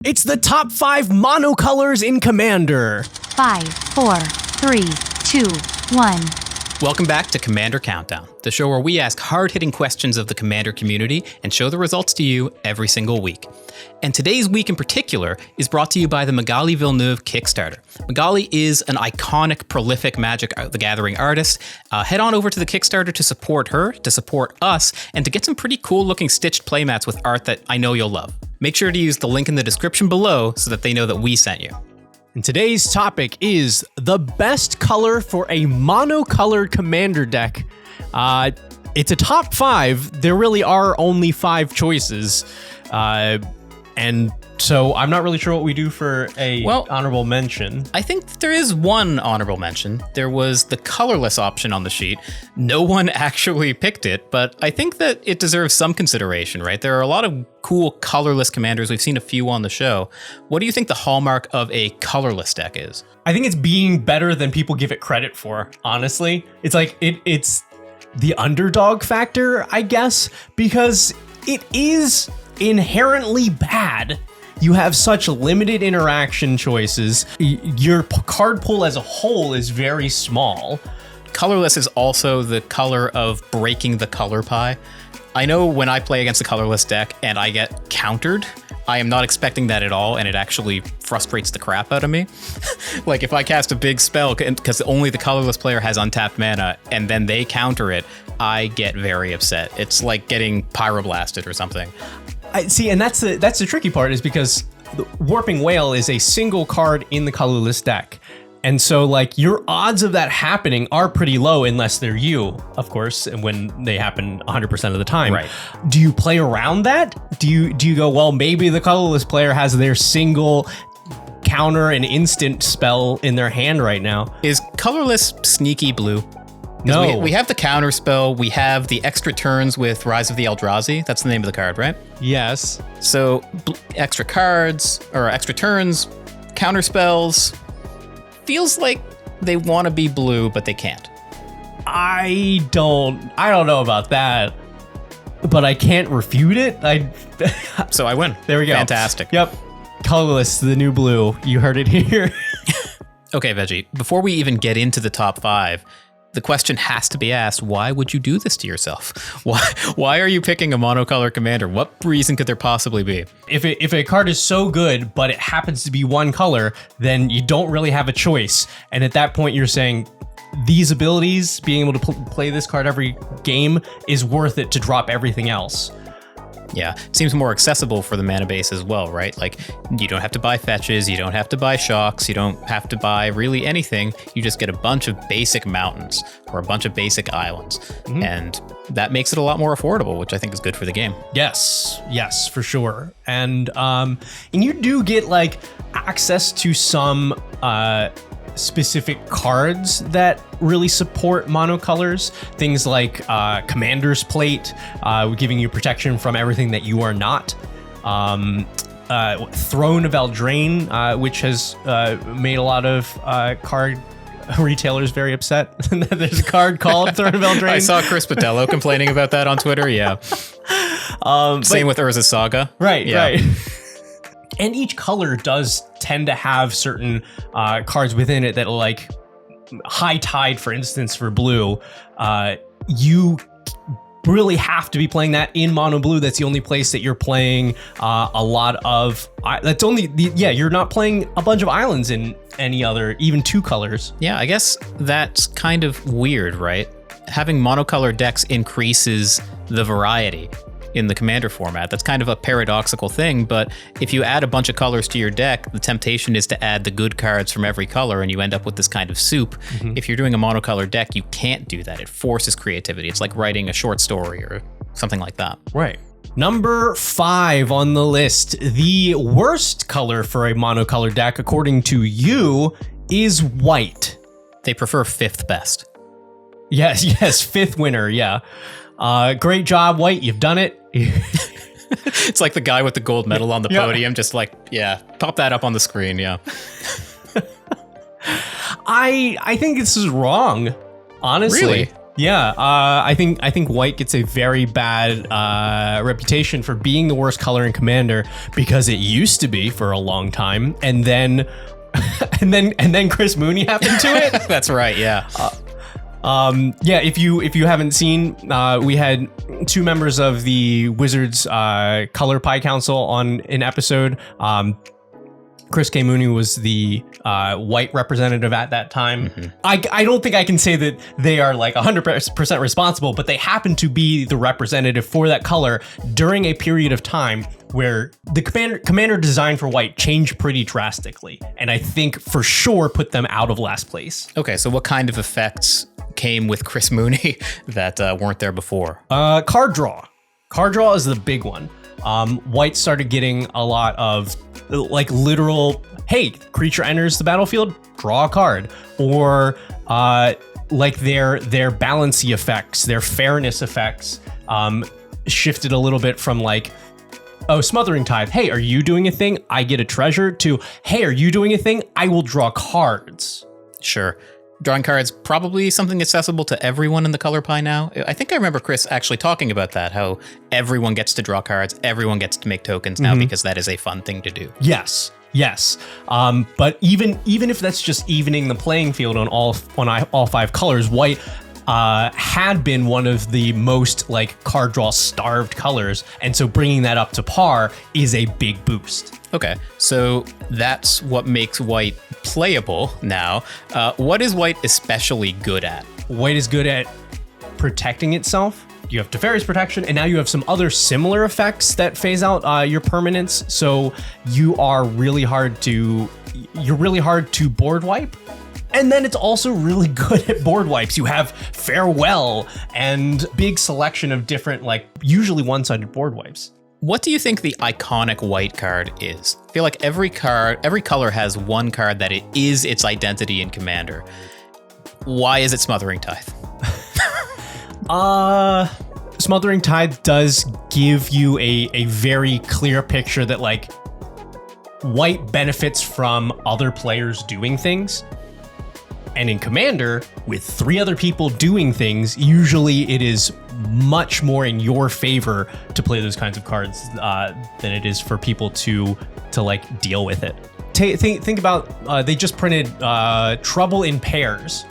It's the top 5 monocolors in Commander. 5, 4, 3, 2, 1. Welcome back to Commander Countdown, the show where we ask hard-hitting questions of the Commander community and show the results to you every single week. And today's week in particular is brought to you by the Magali Villeneuve Kickstarter. Magali is an iconic, prolific Magic the Gathering artist. Head on over to the Kickstarter to support her, to support us, and to get some pretty cool-looking stitched playmats with art that I know you'll love. Make sure to use the link in the description below so that they know that we sent you. And today's topic is the best color for a monocolored Commander deck. It's a top 5. There really are only 5 choices. And so I'm not really sure what we do for a honorable mention. I think there is one honorable mention. There was the colorless option on the sheet. No one actually picked it, but I think that it deserves some consideration, right? There are a lot of cool colorless commanders. We've seen a few on the show. What do you think the hallmark of a colorless deck is? I think it's being better than people give it credit for, honestly. It's like it's the underdog factor, I guess, because it is inherently bad. You have such limited interaction choices. Your card pool as a whole is very small. Colorless is also the color of breaking the color pie. I know when I play against a colorless deck and I get countered, I am not expecting that at all, and it actually frustrates the crap out of me. Like if I cast a big spell because only the colorless player has untapped mana and then they counter it, I get very upset. It's like getting pyroblasted or something. I see, and that's the tricky part, is because the Warping Whale is a single card in the colorless deck. And so like your odds of that happening are pretty low unless they're you, of course, and when they happen 100% of the time. Right. Do you play around that? Do you go, well, maybe the colorless player has their single counter and instant spell in their hand right now? Is colorless sneaky blue? No. We have the counter spell. We have the extra turns with Rise of the Eldrazi. That's the name of the card, right? Yes. So extra cards or extra turns, counter spells. Feels like they want to be blue, but they can't. I don't know about that, but I can't refute it. So I win. There we go. Fantastic. Yep. Colorless, the new blue. You heard it here. Okay, Veggie, before we even get into the top 5, the question has to be asked, why would you do this to yourself? Why are you picking a monocolor commander? What reason could there possibly be? If a card is so good, but it happens to be one color, then you don't really have a choice. And at that point, you're saying these abilities, being able to play this card every game, is worth it to drop everything else. Yeah, it seems more accessible for the mana base as well, right? Like, you don't have to buy fetches, you don't have to buy shocks, you don't have to buy really anything. You just get a bunch of basic mountains or a bunch of basic islands. Mm-hmm. And that makes it a lot more affordable, which I think is good for the game. Yes, for sure. And you do get like access to some specific cards that really support monocolors. Things like Commander's Plate, giving you protection from everything that you are not. Throne of Eldraine, which has made a lot of card retailers very upset. There's a card called Throne of Eldraine. I saw Chris Patello complaining about that on Twitter, yeah. Same with Urza's Saga. Right, yeah. Right. And each color does tend to have certain cards within it that, like High Tide, for instance, for blue, you really have to be playing that in mono blue. That's the only place that you're playing a lot of. That's only you're not playing a bunch of islands in any other, even 2 colors. Yeah, I guess that's kind of weird, right? Having monocolor decks increases the variety in the commander format. That's kind of a paradoxical thing, but if you add a bunch of colors to your deck, the temptation is to add the good cards from every color and you end up with this kind of soup. Mm-hmm. If you're doing a monocolor deck, you can't do that. It forces creativity. It's like writing a short story or something like that. Right. Number 5 on the list, the worst color for a monocolor deck, according to you, is white. They prefer 5th best. Yes, 5th winner, yeah. Great job, White. You've done it. It's like the guy with the gold medal on the podium, just like, yeah, pop that up on the screen, yeah. I think this is wrong, honestly. Really? Yeah, I think white gets a very bad reputation for being the worst color in Commander because it used to be for a long time, and then and then Chris Mooney happened to it. That's right. Yeah. Yeah. If you haven't seen, we had two members of the Wizards Color Pie Council on an episode. Chris K. Mooney was the white representative at that time. Mm-hmm. I don't think I can say that they are like 100% responsible, but they happen to be the representative for that color during a period of time where the commander design for white changed pretty drastically. And I think for sure put them out of last place. Okay, so what kind of effects came with Chris Mooney that weren't there before? Card draw. Card draw is the big one. White started getting a lot of like literal, hey, creature enters the battlefield, draw a card, or like their balancy effects, their fairness effects shifted a little bit from like, oh, Smothering Tithe, hey, are you doing a thing? I get a treasure, to, hey, are you doing a thing? I will draw cards. Sure. Drawing cards, probably something accessible to everyone in the color pie now. I think I remember Chris actually talking about that, how everyone gets to draw cards, everyone gets to make tokens now because that is a fun thing to do. Yes. But even if that's just evening the playing field on all five colors, white had been one of the most like card draw starved colors, and so bringing that up to par is a big boost. Okay, so that's what makes white playable now. What is white especially good at? White is good at protecting itself. You have Teferi's protection, and now you have some other similar effects that phase out your permanents. So you're really hard to board wipe. And then it's also really good at board wipes. You have Farewell and big selection of different, like usually one-sided board wipes. What do you think the iconic white card is? I feel like every color has one card that it is its identity in Commander. Why is it Smothering Tithe? Smothering Tithe does give you a very clear picture that like white benefits from other players doing things. And in Commander, with 3 other people doing things, usually it is much more in your favor to play those kinds of cards than it is for people to like deal with it. Think about they just printed Trouble in Pairs,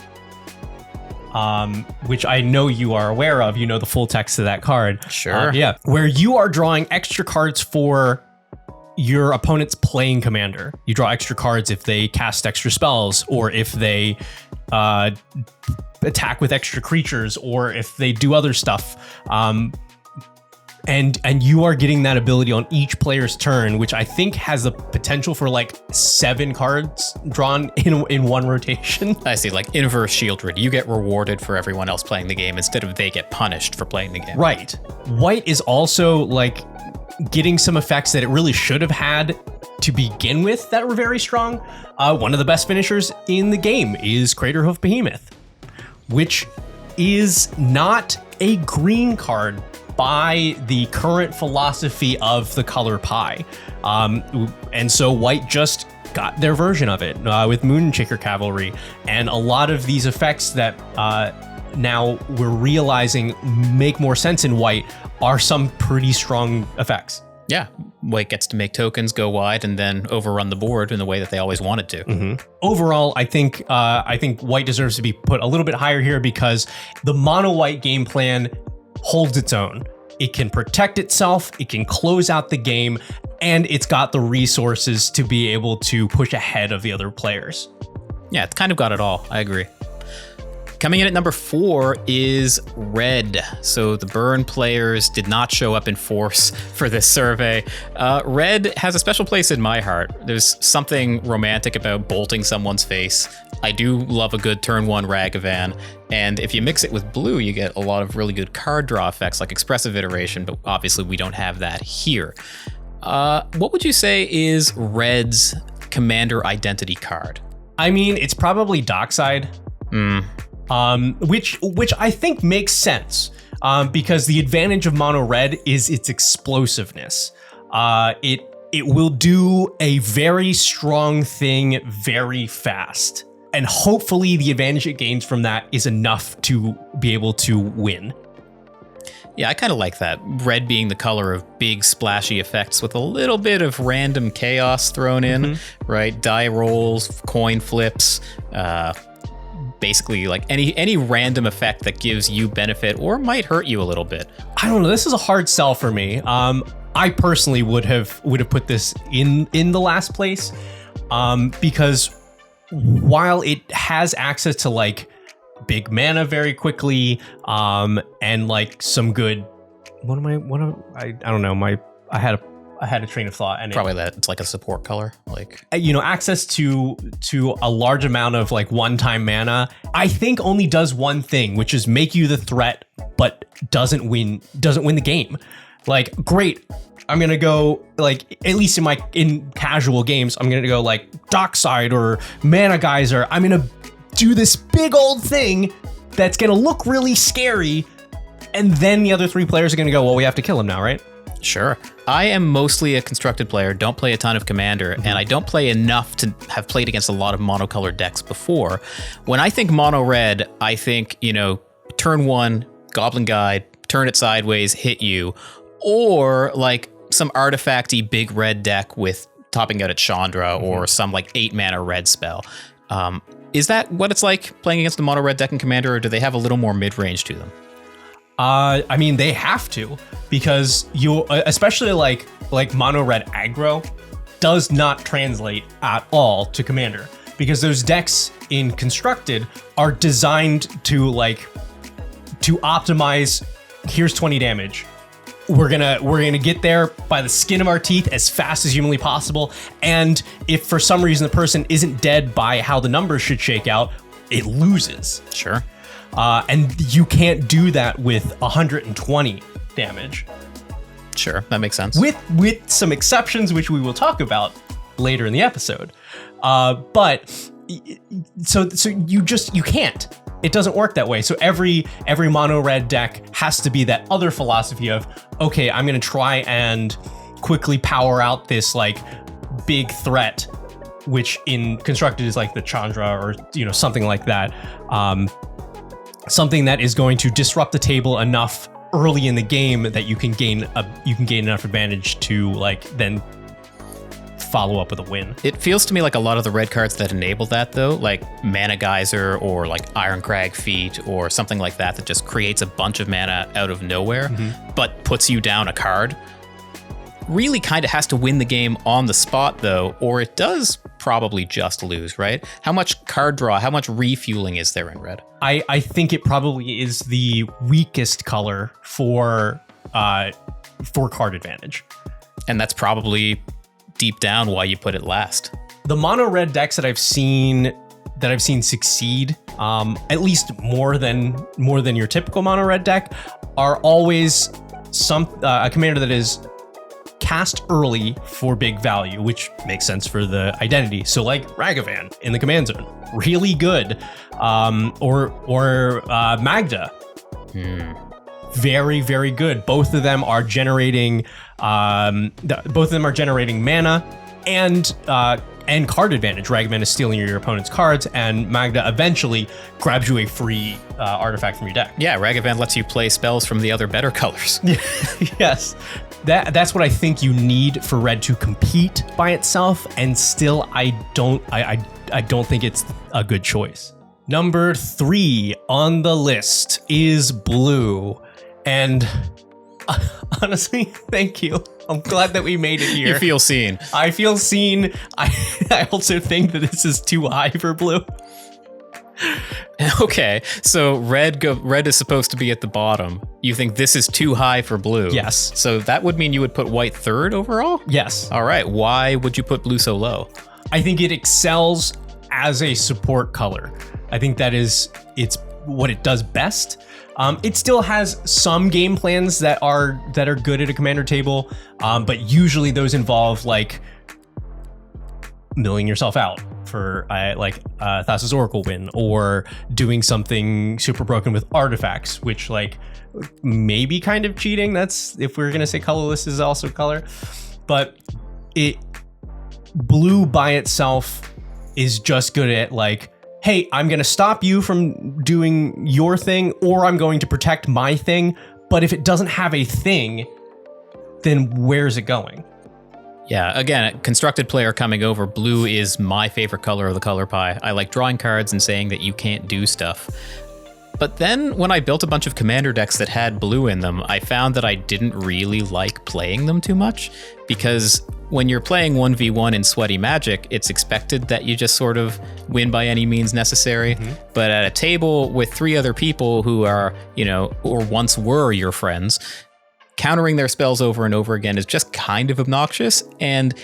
which I know you are aware of. You know the full text of that card. Sure. Yeah, where you are drawing extra cards for your opponent's playing commander. You draw extra cards if they cast extra spells, or if they attack with extra creatures, or if they do other stuff. And you are getting that ability on each player's turn, which I think has the potential for like 7 cards drawn in one rotation. I see, like inverse Shieldred. You get rewarded for everyone else playing the game instead of they get punished for playing the game. Right. White is also like getting some effects that it really should have had to begin with that were very strong. One of the best finishers in the game is Craterhoof Behemoth, which is not a green card by the current philosophy of the color pie. And so white just got their version of it with Moonchaker Cavalry, and a lot of these effects that now we're realizing make more sense in white are some pretty strong effects. Yeah, white gets to make tokens go wide and then overrun the board in the way that they always wanted to. Mm-hmm. Overall, I think white deserves to be put a little bit higher here because the mono white game plan holds its own. It can protect itself, it can close out the game, and it's got the resources to be able to push ahead of the other players. Yeah, it's kind of got it all. I agree. Coming in at number 4 is red. So the burn players did not show up in force for this survey. Red has a special place in my heart. There's something romantic about bolting someone's face. I do love a good turn 1 Ragavan. And if you mix it with blue, you get a lot of really good card draw effects like Expressive Iteration, but obviously we don't have that here. What would you say is red's commander identity card? I mean, it's probably Dockside. Which I think makes sense because the advantage of mono red is its explosiveness. It will do a very strong thing very fast. and hopefully the advantage it gains from that is enough to be able to win. Yeah, I kind of like that. Red being the color of big splashy effects with a little bit of random chaos thrown in, right? Die rolls, coin flips, basically like any random effect that gives you benefit or might hurt you a little bit. I don't know. This is a hard sell for me. I personally would have put this in the last place, because while it has access to like big mana very quickly, and like some good, I don't know, I had a train of thought, and probably that it's like a support color, like, access to a large amount of like one-time mana, I think only does one thing, which is make you the threat, but doesn't win the game. Like, great, I'm gonna go like, at least in casual games, I'm gonna go like Dockside or Mana Geyser. I'm gonna do this big old thing that's gonna look really scary, and then the other three players are gonna go, well, we have to kill him now, right? Sure. I am mostly a constructed player, don't play a ton of Commander, and I don't play enough to have played against a lot of monocolored decks before. When I think mono red, I think, turn one, Goblin Guide, turn it sideways, hit you, or like some artifacty big red deck with topping out at Chandra or some like 8 mana red spell. Is that what it's like playing against the mono red deck in Commander, or do they have a little more mid-range to them? I mean, they have to, because you, especially like mono red aggro, does not translate at all to Commander, because those decks in Constructed are designed to optimize. Here's 20 damage. We're gonna get there by the skin of our teeth as fast as humanly possible. And if for some reason the person isn't dead by how the numbers should shake out, it loses. Sure. And you can't do that with 120 damage. Sure, that makes sense. With some exceptions, which we will talk about later in the episode. But so you can't. It doesn't work that way. So every mono red deck has to be that other philosophy of, okay, I'm gonna try and quickly power out this like big threat, which in Constructed is like the Chandra or something like that. Something that is going to disrupt the table enough early in the game that you can gain enough advantage to like then follow up with a win. It feels to me like a lot of the red cards that enable that, though, like Mana Geyser or like Ironcrag Feat or something like that just creates a bunch of mana out of nowhere, but puts you down a card, really kind of has to win the game on the spot, though, or it does probably just lose, right? How much card draw, how much refueling is there in red? I think it probably is the weakest color for card advantage. And that's probably deep down why you put it last. The mono red decks that I've seen succeed, at least more than your typical mono red deck, are always a commander that is cast early for big value, which makes sense for the identity. So like Ragavan in the command zone, really good, or Magda. Very, very good. Both of them are generating mana and card advantage. Ragavan is stealing your opponent's cards, and Magda eventually grabs you a free artifact from your deck. Yeah, Ragavan lets you play spells from the other better colors. Yes. That's what I think you need for red to compete by itself, and still I don't think it's a good choice. Number 3 on the list is blue. And honestly, thank you. I'm glad that we made it here. You feel seen. I feel seen. I also think that this is too high for blue. Okay, so red is supposed to be at the bottom. You think this is too high for blue? Yes. So that would mean you would put white third overall? Yes. All right, why would you put blue so low? I think it excels as a support color. I think it's what it does best. It still has some game plans that are good at a commander table, but usually those involve like milling yourself out for Thassa's Oracle win, or doing something super broken with artifacts, which like maybe kind of cheating. That's if we're gonna say colorless is also color, but blue by itself is just good at like hey, I'm going to stop you from doing your thing, or I'm going to protect my thing. But if it doesn't have a thing, then where's it going? Yeah, again, constructed player coming over, blue is my favorite color of the color pie. I like drawing cards and saying that you can't do stuff. But then when I built a bunch of commander decks that had blue in them, I found that I didn't really like playing them too much, because when you're playing 1v1 in Sweaty Magic, it's expected that you just sort of win by any means necessary. But at a table with 3 other people who are, or once were your friends, countering their spells over and over again is just kind of obnoxious. And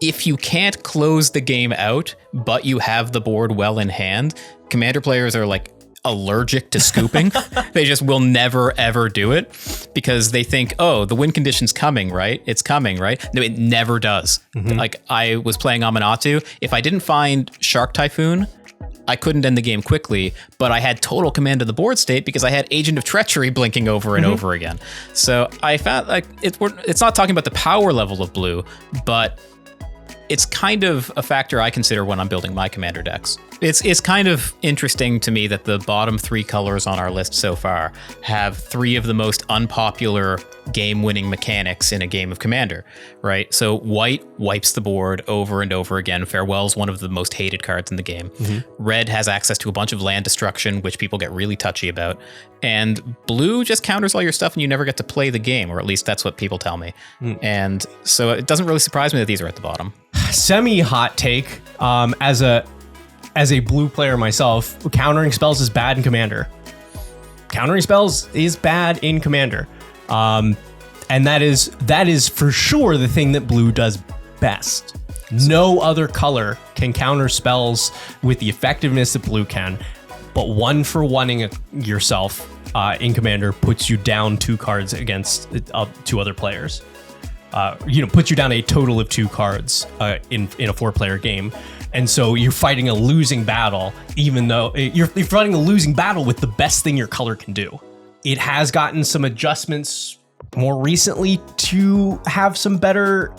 if you can't close the game out, but you have the board well in hand, commander players are like allergic to scooping. They just will never, ever do it because they think, oh, the win condition's coming, right? It's coming, right? No, it never does. Like I was playing Amanatu. If I didn't find Shark Typhoon, I couldn't end the game quickly, but I had total command of the board state because I had Agent of Treachery blinking over and over again. So I found like it's not talking about the power level of blue, but it's kind of a factor I consider when I'm building my commander decks. It's kind of interesting to me that the bottom 3 colors on our list so far have 3 of the most unpopular game-winning mechanics in a game of Commander, right? So white wipes the board over and over again. Farewell's one of the most hated cards in the game. Red has access to a bunch of land destruction, which people get really touchy about. And blue just counters all your stuff and you never get to play the game, or at least that's what people tell me. And so it doesn't really surprise me that these are at the bottom. Semi-hot take, as a blue player myself, countering spells is bad in Commander. Countering spells is bad in Commander. And that is for sure the thing that blue does best. No other color can counter spells with the effectiveness that blue can, but 1-for-1ing yourself in Commander puts you down 2 cards against 2 other players. Puts you down a total of 2 cards in a 4-player game. And so you're fighting a losing battle, even though you're fighting a losing battle with the best thing your color can do. It has gotten some adjustments more recently to have some better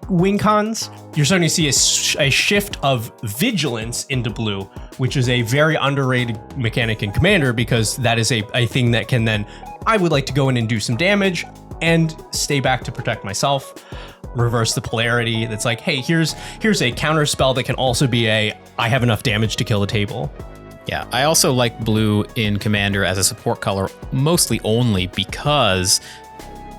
win cons. You're starting to see a shift of vigilance into blue, which is a very underrated mechanic in Commander because that is a thing that can then, I would like to go in and do some damage and stay back to protect myself. Reverse the polarity. That's like, hey, here's a counter spell that can also be I have enough damage to kill a table. Yeah, I also like blue in Commander as a support color, mostly only because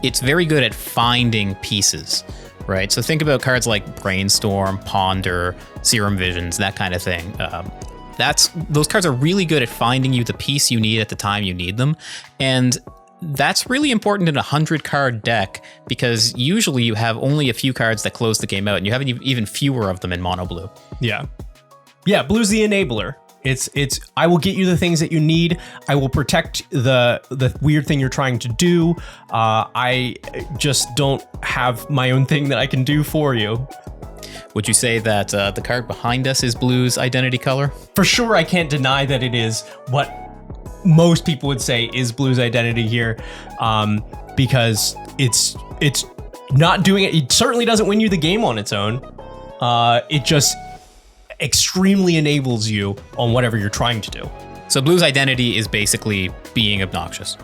it's very good at finding pieces, right? So think about cards like Brainstorm, Ponder, Serum Visions, that kind of thing. Those cards are really good at finding you the piece you need at the time you need them. And that's really important in a 100-card deck because usually you have only a few cards that close the game out and you have even fewer of them in mono blue. Yeah, blue's the enabler. It's I will get you the things that you need. I will protect the weird thing you're trying to do. I just don't have my own thing that I can do for you. Would you say that the card behind us is blue's identity color? For sure, I can't deny that it is what most people would say is blue's identity here, because it's not doing it. It certainly doesn't win you the game on its own. It just extremely enables you on whatever you're trying to do. So blue's identity is basically being obnoxious.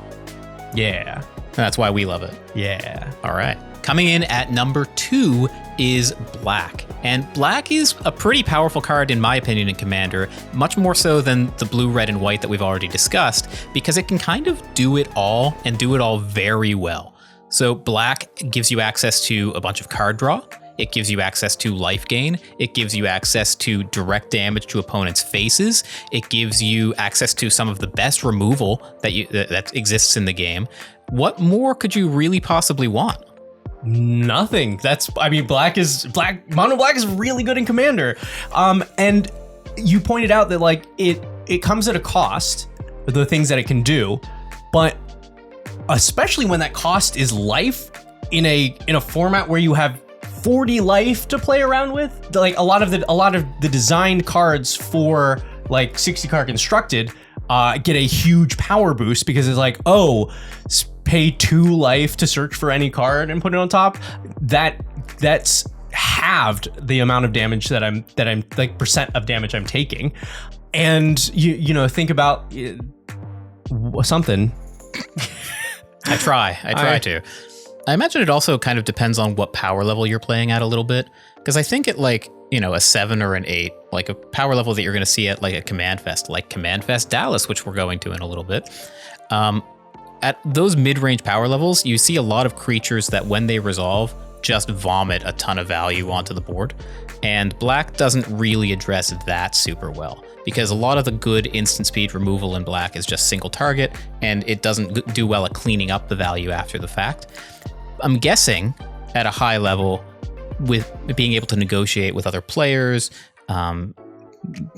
Yeah. That's why we love it. Yeah. All right. Coming in at number 2 is black. And black is a pretty powerful card in my opinion in Commander, much more so than the blue, red, and white that we've already discussed, because it can kind of do it all and do it all very well. So black gives you access to a bunch of card draw. It gives you access to life gain. It gives you access to direct damage to opponents' faces. It gives you access to some of the best removal that exists in the game. What more could you really possibly want? Nothing. Mono black is really good in Commander. And you pointed out that it comes at a cost, the things that it can do, but especially when that cost is life in a format where you have 40 life to play around with. A lot of the designed cards for 60 card constructed get a huge power boost because it's pay 2 life to search for any card and put it on top. That's halved the amount of damage that I'm like percent of damage I'm taking. And you know, think about something. I try to. I imagine it also kind of depends on what power level you're playing at a little bit. Because I think at like, you know, a 7 or an 8, like a power level that you're going to see at like a Command Fest, like Command Fest Dallas, which we're going to in a little bit. At those mid-range power levels, you see a lot of creatures that when they resolve, just vomit a ton of value onto the board. And black doesn't really address that super well, because a lot of the good instant speed removal in black is just single target, and it doesn't do well at cleaning up the value after the fact. I'm guessing at a high level, with being able to negotiate with other players,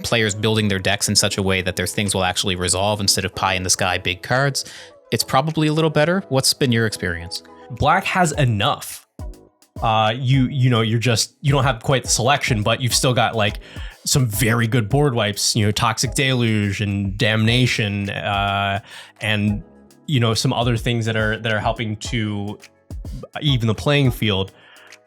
players building their decks in such a way that their things will actually resolve instead of pie in the sky big cards, it's probably a little better. What's been your experience? Black has enough. You know, you don't have quite the selection, but you've still got like some very good board wipes, you know, Toxic Deluge and Damnation, and you know, some other things that are helping to even the playing field.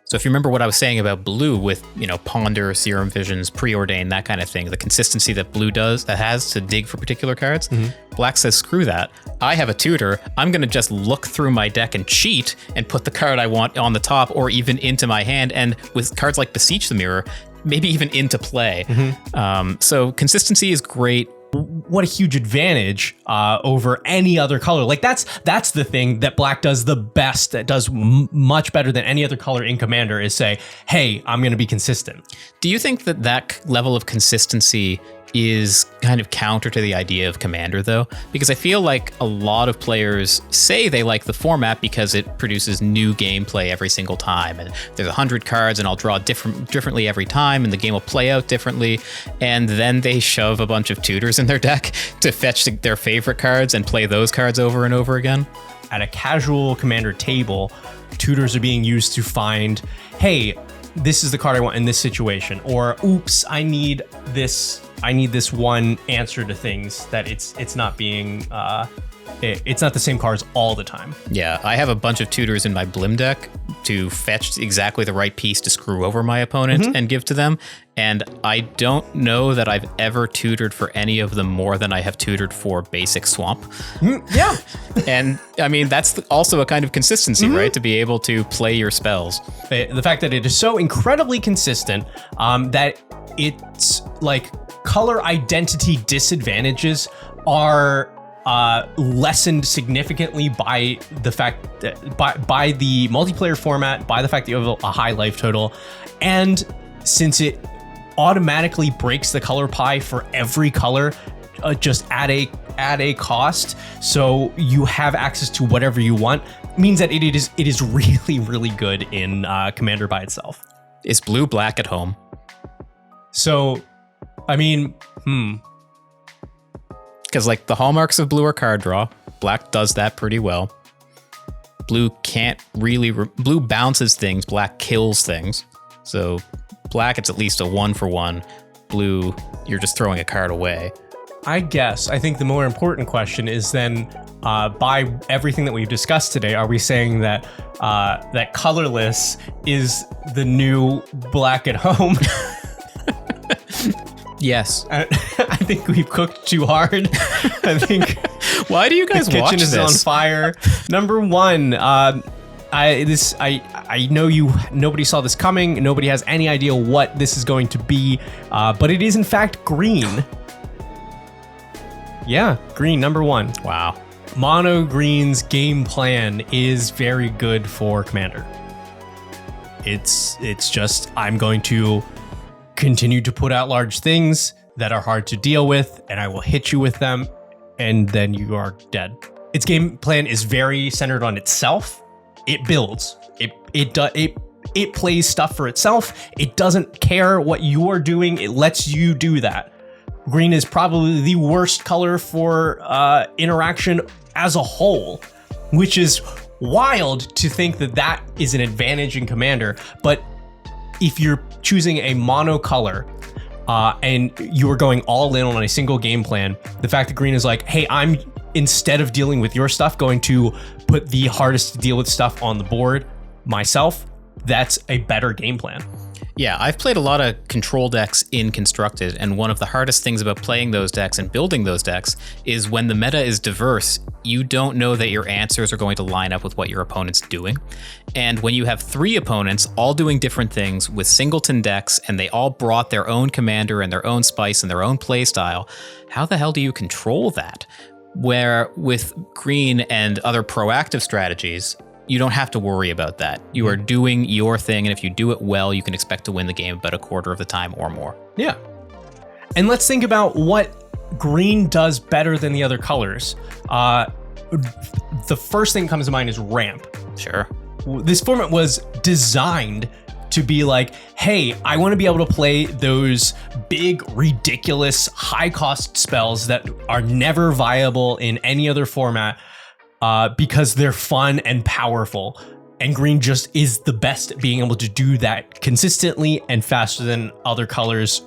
So if you remember what I was saying about blue with, you know, Ponder, Serum Visions, Preordain, that kind of thing, the consistency that blue has to dig for particular cards, black says, screw that. I have a tutor. I'm going to just look through my deck and cheat and put the card I want on the top or even into my hand. And with cards like Beseech the Mirror, maybe even into play. So consistency is great. What a huge advantage over any other color. Like that's the thing that black does the best, that does much better than any other color in Commander, is say, hey, I'm going to be consistent. Do you think that level of consistency is kind of counter to the idea of Commander, though? Because I feel like a lot of players say they like the format because it produces new gameplay every single time, and there's 100 cards and I'll draw differently every time, and the game will play out differently, and then they shove a bunch of tutors in their deck to fetch their favorite cards and play those cards over and over again. At a casual Commander table, tutors are being used to find, hey, this is the card I want in this situation, or oops, I need this one answer to things that it's not being it's not the same cards all the time. Yeah, I have a bunch of tutors in my Blim deck to fetch exactly the right piece to screw over my opponent and give to them. And I don't know that I've ever tutored for any of them more than I have tutored for basic Swamp. Yeah. And I mean, that's also a kind of consistency, right? To be able to play your spells. The fact that it is so incredibly consistent that it's like color identity disadvantages are lessened significantly by the fact that by the multiplayer format, by the fact that you have a high life total, and since it automatically breaks the color pie for every color just at a cost, so you have access to whatever you want, means that it is really, really good in Commander by itself. Is blue black at home? So, I mean, Because like the hallmarks of blue are card draw. Black does that pretty well. Blue can't really, blue bounces things, black kills things. So black, it's at least a 1-for-1. Blue, you're just throwing a card away. I think the more important question is then, by everything that we've discussed today, are we saying that that Colorless is the new black at home? Yes. I think we've cooked too hard. I think. Why do you guys watch this? The kitchen is on fire. Number one, I know nobody saw this coming. Nobody has any idea what this is going to be, but it is in fact green. Yeah, green, number one. Wow. Mono Green's game plan is very good for Commander. It's just, I'm going to continue to put out large things that are hard to deal with, and I will hit you with them, and then you are dead. Its game plan is very centered on itself. It builds. It plays stuff for itself. It doesn't care what you're doing. It lets you do that. Green is probably the worst color for interaction as a whole, which is wild to think that is an advantage in Commander. But if you're choosing a mono color and you are going all in on a single game plan, the fact that green is like, hey, I'm, instead of dealing with your stuff, going to put the hardest to deal with stuff on the board myself, that's a better game plan. Yeah, I've played a lot of control decks in Constructed, and one of the hardest things about playing those decks and building those decks is when the meta is diverse, you don't know that your answers are going to line up with what your opponent's doing. And when you have 3 opponents all doing different things with singleton decks, and they all brought their own commander and their own spice and their own play style, how the hell do you control that? Where with green and other proactive strategies, you don't have to worry about that. You are doing your thing, and if you do it well, you can expect to win the game about a quarter of the time or more. Yeah. And let's think about what green does better than the other colors. The first thing that comes to mind is ramp. Sure. This format was designed to be like, hey, I want to be able to play those big, ridiculous, high-cost spells that are never viable in any other format, because they're fun and powerful. And green just is the best at being able to do that consistently and faster than other colors,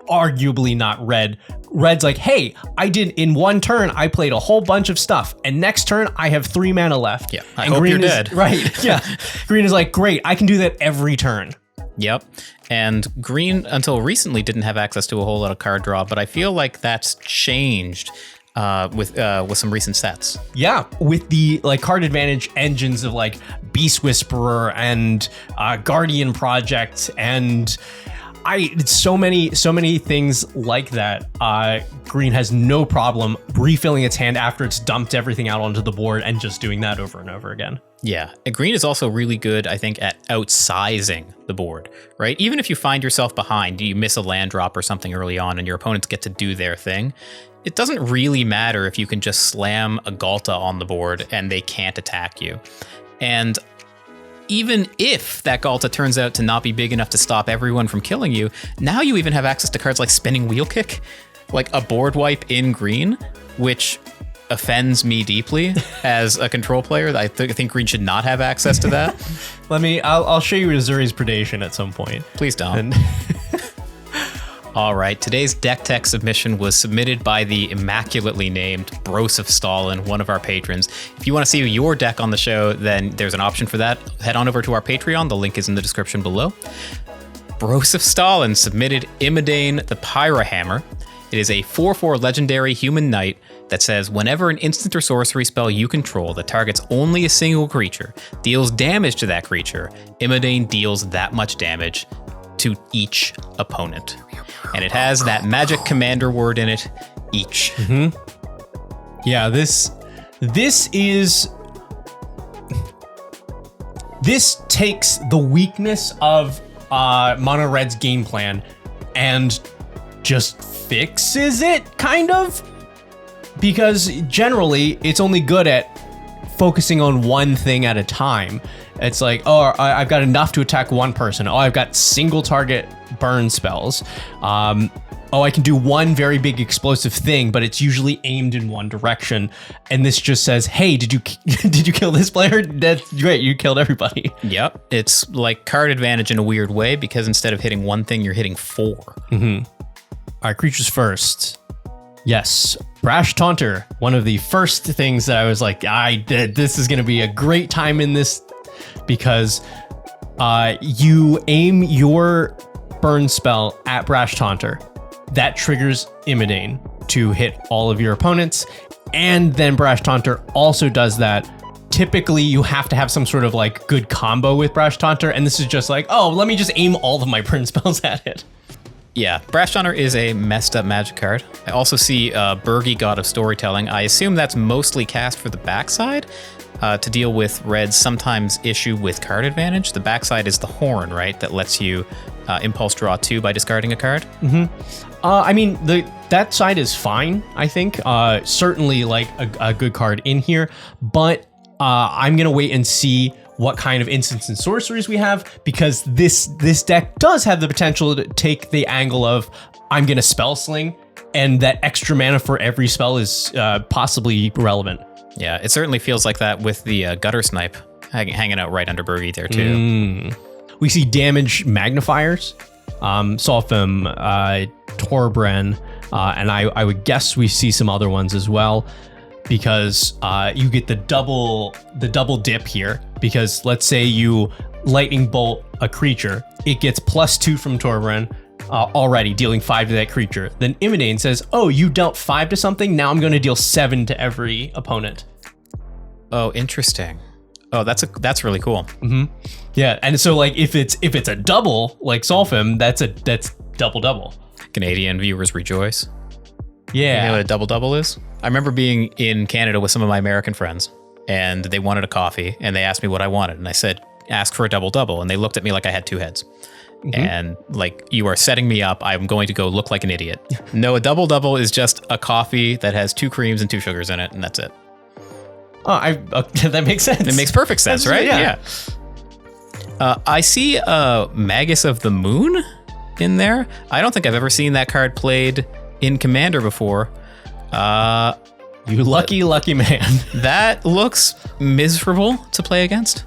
arguably not red. Red's like, hey, I did in one turn, I played a whole bunch of stuff, and next turn I have 3 mana left. Yeah, I hope you're dead. Right, yeah. Green is like, great, I can do that every turn. Yep. And green, until recently, didn't have access to a whole lot of card draw, but I feel like that's changed with some recent sets. Yeah, with the like card advantage engines of like Beast Whisperer and Guardian Project and so many things like that. Green has no problem refilling its hand after it's dumped everything out onto the board and just doing that over and over again. Yeah, and green is also really good, I think, at outsizing the board, right? Even if you find yourself behind, you miss a land drop or something early on and your opponents get to do their thing, it doesn't really matter if you can just slam a Galta on the board and they can't attack you. And even if that Galta turns out to not be big enough to stop everyone from killing you, now you even have access to cards like Spinning Wheel Kick, like a board wipe in green, which offends me deeply as a control player. I think green should not have access to that. I'll show you Azuri's Predation at some point. Please don't. All right, today's deck tech submission was submitted by the immaculately named Broseph Stalin, one of our patrons. If you want to see your deck on the show, then there's an option for that. Head on over to our Patreon. The link is in the description below. Broseph Stalin submitted Imodane the Pyrohammer. It is a 4/4 legendary human knight that says whenever an instant or sorcery spell you control that targets only a single creature deals damage to that creature, Imodane deals that much damage to each opponent. And it has that magic commander word in it, each. Mm-hmm. Yeah, this takes the weakness of Mono Red's game plan and just fixes it, kind of. Because generally, it's only good at focusing on one thing at a time. It's like, oh, I've got enough to attack one person. Oh, I've got single target burn spells. Oh, I can do one very big explosive thing, but it's usually aimed in one direction. And this just says, hey, did you kill this player? That's great, you killed everybody. Yep, it's like card advantage in a weird way, because instead of hitting one thing, you're hitting 4. Mm-hmm. All right, creatures first. Yes, Brash Taunter. One of the first things that I was like, this is going to be a great time in this, because you aim your burn spell at Brash Taunter. That triggers Imodane to hit all of your opponents, and then Brash Taunter also does that. Typically, you have to have some sort of like good combo with Brash Taunter, and this is just like, oh, let me just aim all of my burn spells at it. Yeah, Brash Taunter is a messed up magic card. I also see Burgi, God of Storytelling. I assume that's mostly cast for the backside to deal with Red's sometimes issue with card advantage. The backside is the horn, right? That lets you impulse draw 2 by discarding a card. Mm-hmm. I mean, that side is fine, I think. Certainly like a good card in here, but I'm going to wait and see what kind of instants and sorceries we have, because this deck does have the potential to take the angle of I'm going to spell sling, and that extra mana for every spell is possibly relevant. Yeah, it certainly feels like that with the Gutter Snipe hanging out right under Burgi there too. We see damage magnifiers, Solfim, Torbren, and I would guess we see some other ones as well, because you get the double dip here. Because let's say you lightning bolt a creature, it gets +2 from Torbran already, dealing 5 to that creature. Then Imodane says, oh, you dealt 5 to something, now I'm going to deal 7 to every opponent. Oh, interesting. Oh, that's really cool. Yeah, and so like if it's a double like Solfim, that's double. Canadian viewers rejoice. Yeah. You know what a double is? I remember being in Canada with some of my American friends, and they wanted a coffee, and they asked me what I wanted, and I said, ask for a double, and they looked at me like I had 2 heads. And like, you are setting me up. I'm going to go look like an idiot. No, a double is just a coffee that has 2 creams and 2 sugars in it, and that's it. Oh, that makes sense. It makes perfect sense, right? Yeah. I see Magus of the Moon in there. I don't think I've ever seen that card played in Commander before. You lucky man. That looks miserable to play against.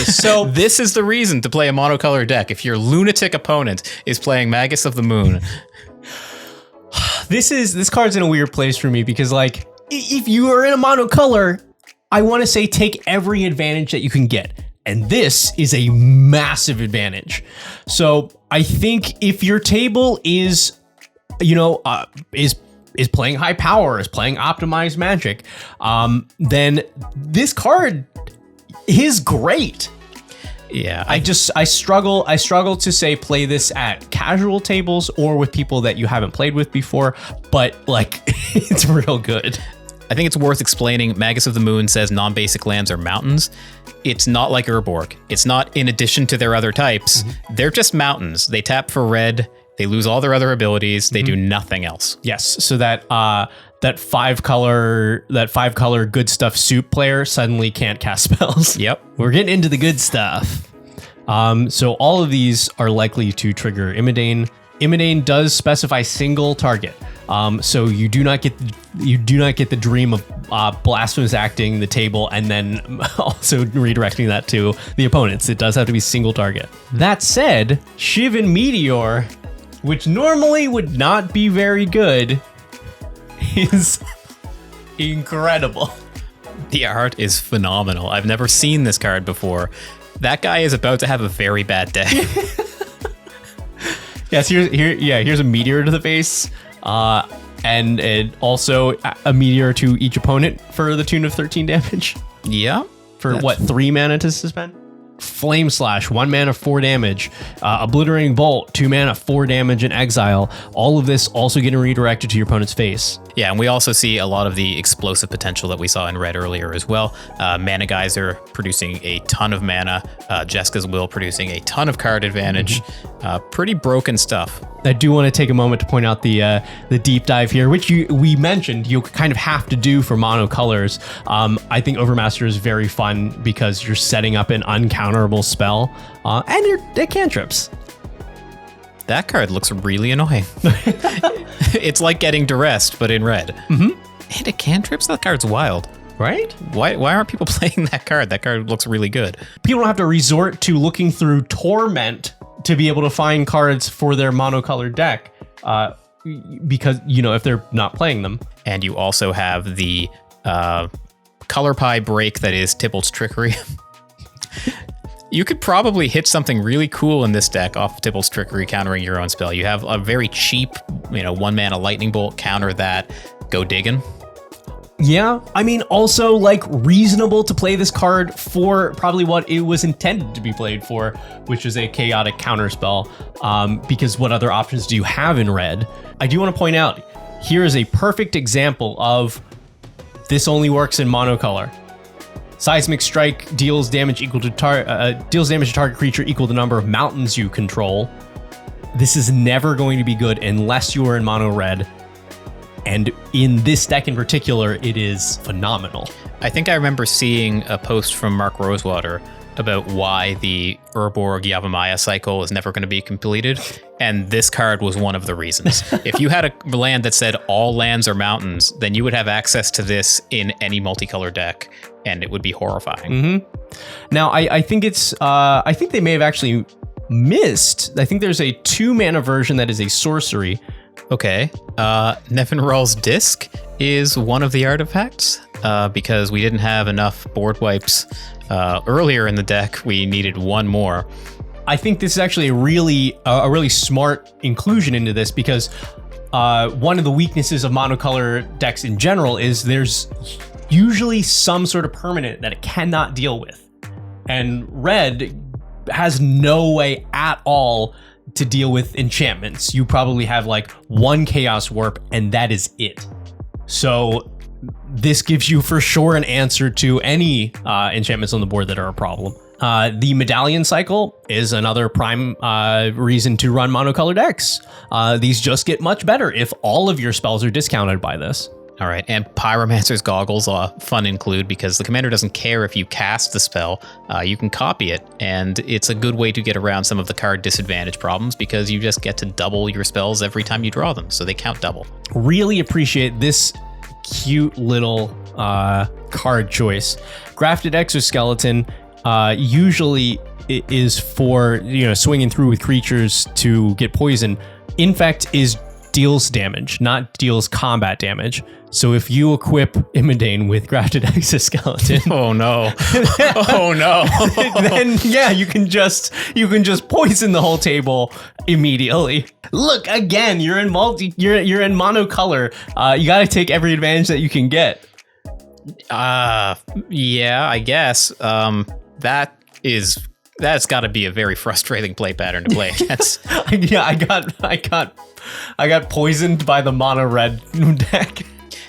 So this is the reason to play a monocolor deck. If your lunatic opponent is playing Magus of the Moon. This card's in a weird place for me because like if you are in a monocolor, I want to say take every advantage that you can get. And this is a massive advantage. So I think if your table is playing high power, is playing optimized Magic, then this card is great. Yeah, I struggle to say play this at casual tables or with people that you haven't played with before, but like it's real good. I think it's worth explaining. Magus of the Moon says non-basic lands are mountains. It's not like Urborg. It's not in addition to their other types. They're just mountains. They tap for red. They lose all their other abilities. They do nothing else. Yes. So that 5-color good stuff soup player suddenly can't cast spells. Yep. We're getting into the good stuff. So all of these are likely to trigger Imodane. Imodane does specify single target. So you do not get the dream of blasphemous acting the table and then also redirecting that to the opponents. It does have to be single target. That said, Shivan Meteor, which normally would not be very good, is incredible. The art is phenomenal. I've never seen this card before. That guy is about to have a very bad day. Yes, here's a meteor to the face, and also a meteor to each opponent for the tune of 13 damage. Yeah. For what, 3 mana to suspend? Flame Slash, 1 mana, 4 damage. Obliterating Bolt, 2 mana, 4 damage in exile. All of this also getting redirected to your opponent's face. Yeah, and we also see a lot of the explosive potential that we saw in red earlier as well. Mana Geyser producing a ton of mana. Jeska's Will producing a ton of card advantage. Pretty broken stuff. I do want to take a moment to point out the deep dive here, which we mentioned you kind of have to do for monocolors. I think Overmaster is very fun because you're setting up an uncounterable spell, and they're cantrips. That card looks really annoying. It's like getting duressed, but in red. And a cantrips? That card's wild. Right? Why aren't people playing that card? That card looks really good. People don't have to resort to looking through Torment to be able to find cards for their monocolored deck, because, if they're not playing them. And you also have the color pie break that is Tybalt's Trickery. You could probably hit something really cool in this deck off Tybalt's Trickery countering your own spell. You have a very cheap, 1 mana lightning bolt, counter that, go digging. Yeah, I mean, also like reasonable to play this card for probably what it was intended to be played for, which is a chaotic counterspell, because what other options do you have in red? I do want to point out, here is a perfect example of this only works in monocolor. Seismic Strike deals damage equal to target creature equal to the number of mountains you control. This is never going to be good unless you are in mono red. And in this deck in particular, it is phenomenal. I think I remember seeing a post from Mark Rosewater about why the Urborg Yavimaya cycle is never going to be completed, and this card was one of the reasons. If you had a land that said all lands are mountains, then you would have access to this in any multicolor deck, and it would be horrifying. Now, I think I think they may have actually missed. I think there's a 2 mana version that is a sorcery Okay. Nevinral's Disc is one of the artifacts because we didn't have enough board wipes earlier in the deck. We needed one more. I think this is actually a really smart inclusion into this because one of the weaknesses of monocolor decks in general is there's usually some sort of permanent that it cannot deal with. And red has no way at all to deal with enchantments. You probably have like one Chaos Warp and that is it. So this gives you for sure an answer to any enchantments on the board that are a problem. The Medallion Cycle is another prime reason to run monocolor decks. These just get much better if all of your spells are discounted by this. All right, and Pyromancer's Goggles, fun include because the commander doesn't care if you cast the spell, you can copy it, and it's a good way to get around some of the card disadvantage problems because you just get to double your spells every time you draw them, so they count double. Really appreciate this cute little card choice. Grafted Exoskeleton usually is for swinging through with creatures to get poison. Infect is deals damage, not deals combat damage. So if you equip Imodane with Grafted Exoskeleton, oh no, oh no, then yeah, you can just poison the whole table immediately. Look again, you're in monocolor. You got to take every advantage that you can get. Yeah, I guess. That's got to be a very frustrating play pattern to play against. Yeah, I got poisoned by the mono red deck.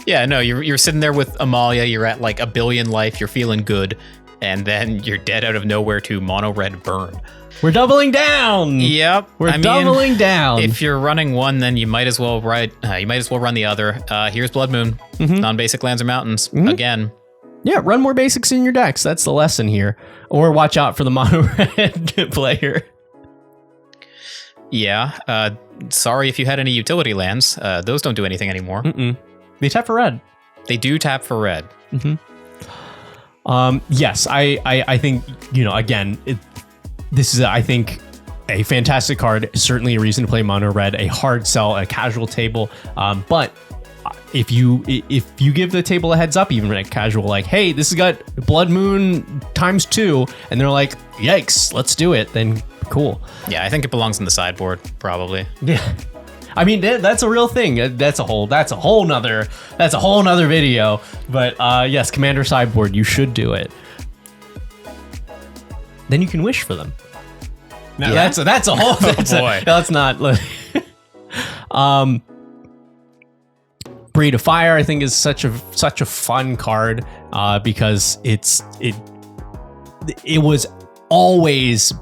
Yeah, no, you're sitting there with Amalia, you're at like 1 billion life, you're feeling good, and then you're dead out of nowhere to mono red burn. We're doubling down. Yep, we're doubling down. If you're running one, then you might as well run the other. Here's Blood Moon, non-basic lands or mountains again. Yeah, run more basics in your decks. That's the lesson here. Or watch out for the mono red player. Yeah. Sorry if you had any utility lands. Those don't do anything anymore. They tap for red. They do tap for red. Yes, I think, again, this is, I think, a fantastic card. Certainly a reason to play mono red, a hard sell, a casual table. But if you give the table a heads up, even at casual, like, hey, this has got Blood Moon ×2, and they're like, yikes, let's do it, then cool. Yeah, I think it belongs in the sideboard, probably. Yeah. I mean, that's a real thing. That's a whole nother video. But yes, Commander sideboard, you should do it. Then you can wish for them. Now that's a whole. That's not. Breed of Fire, I think, is such a fun card because it was always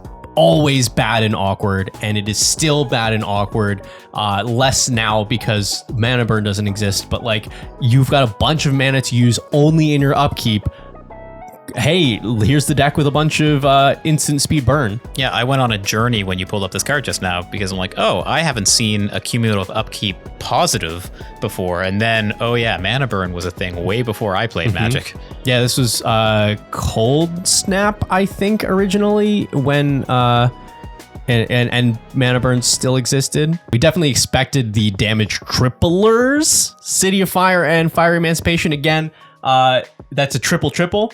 bad and awkward, and it is still bad and awkward. Less now because mana burn doesn't exist, but like you've got a bunch of mana to use only in your upkeep. Hey, here's the deck with a bunch of instant speed burn. Yeah, I went on a journey when you pulled up this card just now because I'm like, oh, I haven't seen a cumulative upkeep positive before. And then, oh yeah, mana burn was a thing way before I played Magic. Yeah, this was Cold Snap, I think, originally when and mana burn still existed. We definitely expected the damage triplers, City of Fire and Fire Emancipation again. That's a triple.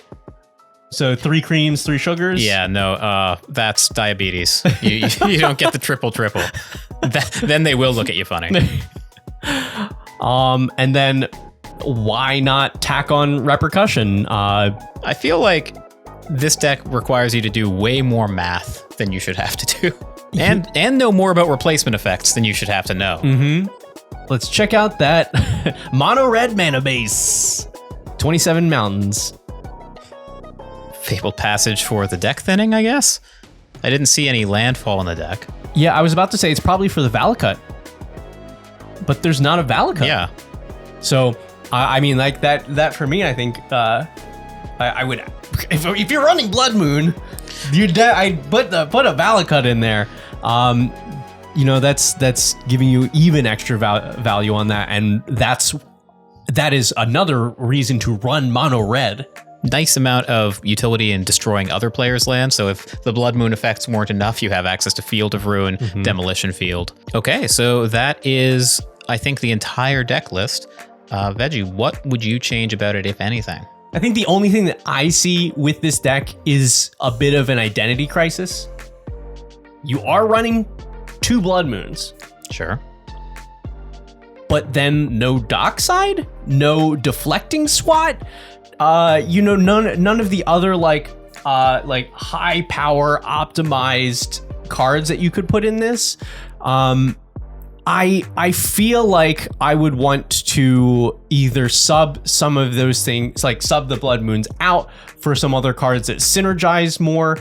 So 3 creams, 3 sugars. Yeah, no, that's diabetes. You don't get the triple. Then they will look at you funny. And then why not tack on Repercussion? I feel like this deck requires you to do way more math than you should have to do, and know more about replacement effects than you should have to know. Let's check out that mono red mana base. 27 mountains. Fabled Passage for the deck thinning, I guess? I didn't see any landfall in the deck. Yeah, I was about to say it's probably for the Valakut. But there's not a Valakut. Yeah. So, I mean, like that for me, I think I would... If you're running Blood Moon, I'd put a Valakut in there. That's giving you even extra value on that. And that is another reason to run mono red. Nice amount of utility in destroying other players' lands. So if the Blood Moon effects weren't enough, you have access to Field of Ruin, Demolition Field. Okay, so that is I think, the entire deck list. Veggie, what would you change about it, if anything? I think the only thing that I see with this deck is a bit of an identity crisis. You are running 2 Blood Moons. Sure. But then no Dockside, no Deflecting SWAT. None of the other like high power optimized cards that you could put in this. I feel like I would want to either sub some of those things, like sub the Blood Moons out for some other cards that synergize more,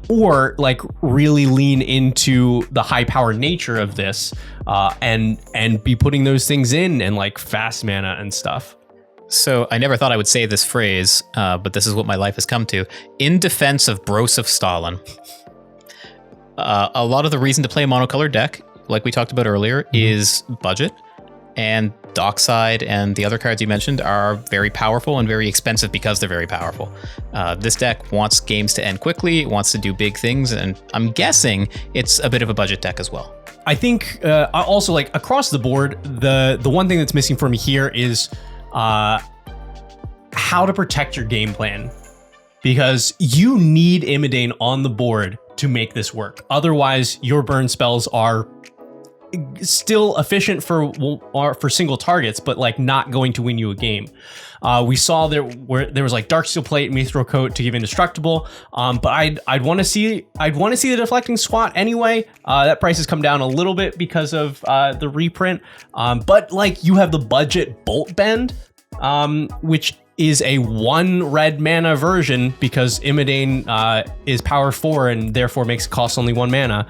or like really lean into the high power nature of this, and be putting those things in and like fast mana and stuff. So I never thought I would say this phrase, but this is what my life has come to. In defense of Broseph Stalin, a lot of the reason to play a monocolored deck, like we talked about earlier, is budget. And Dockside and the other cards you mentioned are very powerful and very expensive because they're very powerful. This deck wants games to end quickly, it wants to do big things, and I'm guessing it's a bit of a budget deck as well. I think also, like, across the board, the one thing that's missing for me here is how to protect your game plan. Because you need Imodane on the board to make this work. Otherwise, your burn spells are still efficient for single targets, but like not going to win you a game. We saw there was like Darksteel Plate and Mithril Coat to give Indestructible, but I'd want to see the Deflecting SWAT anyway. That price has come down a little bit because of the reprint, but like you have the budget Bolt Bend, which is a 1 red mana version because Imodane is power 4 and therefore makes it cost only 1 mana.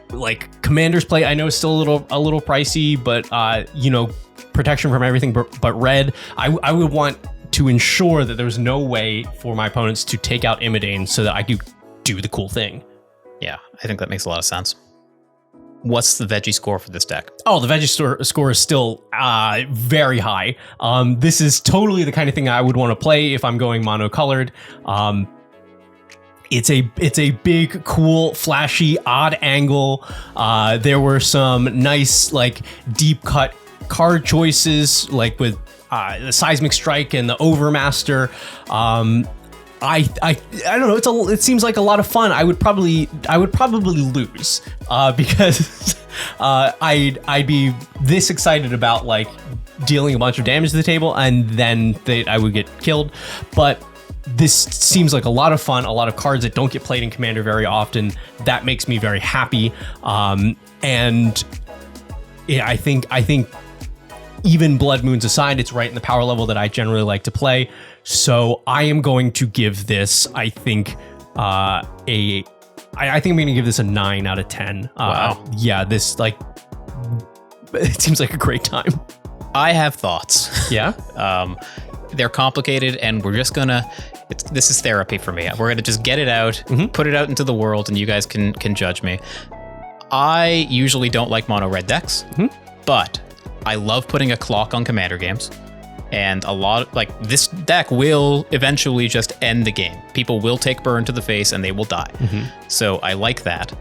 Like Commander's Plate, I know is still a little pricey, but protection from everything but red. I would want to ensure that there's no way for my opponents to take out Imodane so that I could do the cool thing. Yeah, I think that makes a lot of sense. What's the Veggie score for this deck? Oh, the Veggie score is still very high. This is totally the kind of thing I would want to play if I'm going monocolored. It's a big, cool, flashy, odd angle. There were some nice, like, deep cut card choices, like with the Seismic Strike and the Overmaster. I don't know. It seems like a lot of fun. I would probably lose because I'd be this excited about like dealing a bunch of damage to the table and then I would get killed. But this seems like a lot of fun. A lot of cards that don't get played in Commander very often. That makes me very happy. And yeah, I think even Blood Moons aside, it's right in the power level that I generally like to play. So I am going to give this, I think I'm going to give this a 9 out of 10. Wow. Yeah, this, like, it seems like a great time. I have thoughts. Yeah? They're complicated, and we're just gonna, this is therapy for me. We're gonna just get it out, put it out into the world, and you guys can judge me. I usually don't like mono red decks, but I love putting a clock on Commander games. And this deck will eventually just end the game. People will take burn to the face and they will die. So I like that.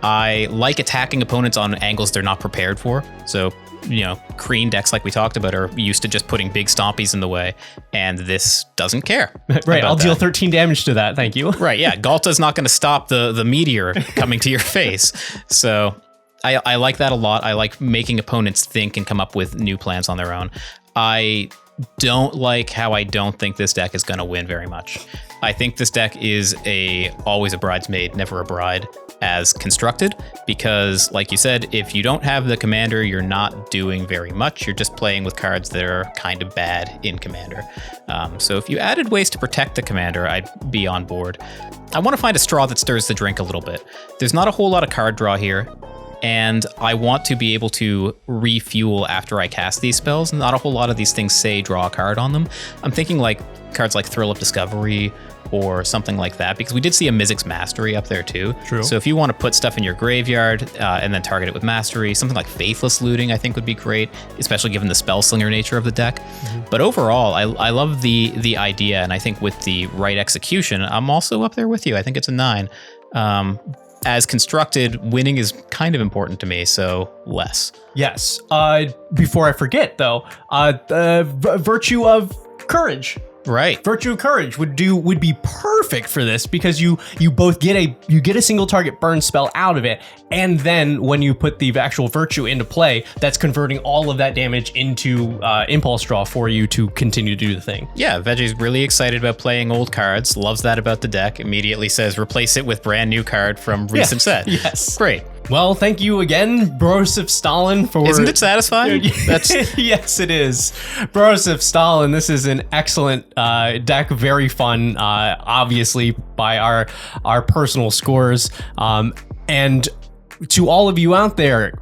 I like attacking opponents on angles they're not prepared for. So, Kreen decks like we talked about are used to just putting big stompies in the way, and this doesn't care. Right, I'll deal 13 damage to that, thank you. Right, yeah, Galta's not going to stop the meteor coming to your face. So I like that a lot. I like making opponents think and come up with new plans on their own. I don't like how I don't think this deck is going to win very much. I think this deck is always a bridesmaid, never a bride, as constructed, because like you said, if you don't have the Commander, you're not doing very much. You're just playing with cards that are kind of bad in Commander. So if you added ways to protect the Commander, I'd be on board. I want to find a straw that stirs the drink a little bit. There's not a whole lot of card draw here, and I want to be able to refuel after I cast these spells. Not a whole lot of these things say draw a card on them. I'm thinking like cards like Thrill of Discovery or something like that, because we did see a Mizzix Mastery up there too. True. So if you want to put stuff in your graveyard and then target it with Mastery, something like Faithless Looting I think would be great, especially given the Spellslinger nature of the deck. But overall, I love the idea, and I think with the right execution, I'm also up there with you. I think it's a 9. As constructed, winning is kind of important to me, so less. Yes. Before I forget, though, the virtue of courage. Right. Virtue of Courage would be perfect for this, because you both get a single target burn spell out of it, and then when you put the actual virtue into play, that's converting all of that damage into impulse draw for you to continue to do the thing. Yeah, Veggie's really excited about playing old cards, loves that about the deck, immediately says replace it with brand new card from recent set. Yes. Great. Well, thank you again, Broseph Stalin, for... Isn't it satisfying? That's yes, it is. Broseph Stalin, this is an excellent deck, very fun, obviously, by our personal scores. And to all of you out there,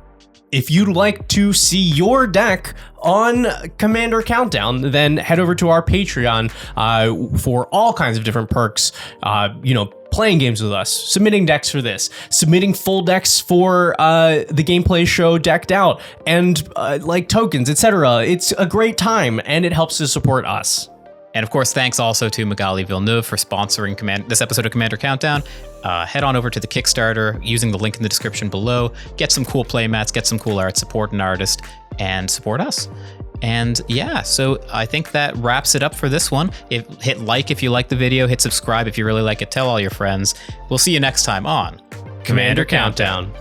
if you'd like to see your deck on Commander Countdown, then head over to our Patreon for all kinds of different perks. Playing games with us, submitting decks for this, submitting full decks for the gameplay show Decked Out, and like tokens, etc. It's a great time, and it helps to support us. And of course, thanks also to Magali Villeneuve for sponsoring this episode of Commander Countdown. Head on over to the Kickstarter using the link in the description below. Get some cool playmats, get some cool art, support an artist, and support us. And yeah, so I think that wraps it up for this one. Hit like if you like the video, hit subscribe if you really like it, tell all your friends. We'll see you next time on Commander Countdown.